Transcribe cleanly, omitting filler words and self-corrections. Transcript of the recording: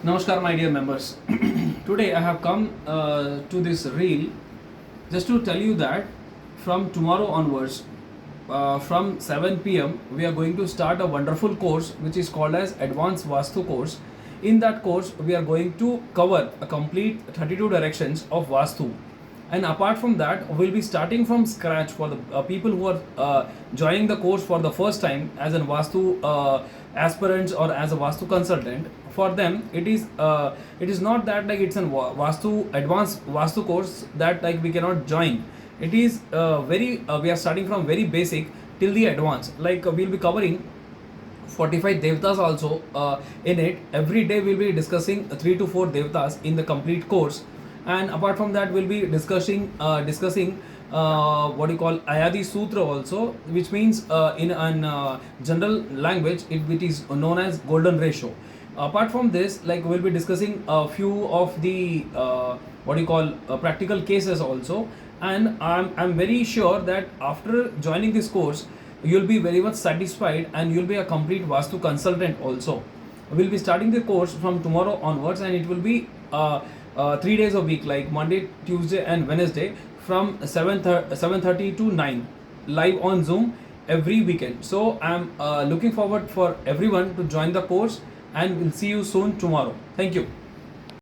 Namaskar, my dear members. Today I have come to this reel just to tell you that from tomorrow onwards, from 7 p.m., we are going to start a wonderful course which is called as Advanced Vastu course. In that course, we are going to cover a complete 32 directions of Vastu. And apart from that, we'll be starting from scratch for the people who are joining the course for the first time as a Vastu aspirants or as a Vastu consultant. For them, it is not that like it's a Vastu advanced Vastu course that like we cannot join. It is very we are starting from very basic till the advanced. Like we'll be covering 45 devtas also in it. Every day we'll be discussing 3 to 4 devtas in the complete course, and apart from that we'll be discussing what you call Ayadi Sutra also, which means in an general language it is known as golden ratio. Apart from this, like we'll be discussing a few of the what you call practical cases also, and I'm very sure that after joining this course you'll be very much satisfied and you'll be a complete Vastu consultant also. We'll be starting the course from tomorrow onwards, and it will be 3 days a week, like Monday, Tuesday, and Wednesday, from 7:30 to 9, live on Zoom every weekend. So I'm looking forward for everyone to join the course, and we'll see you soon tomorrow. Thank you.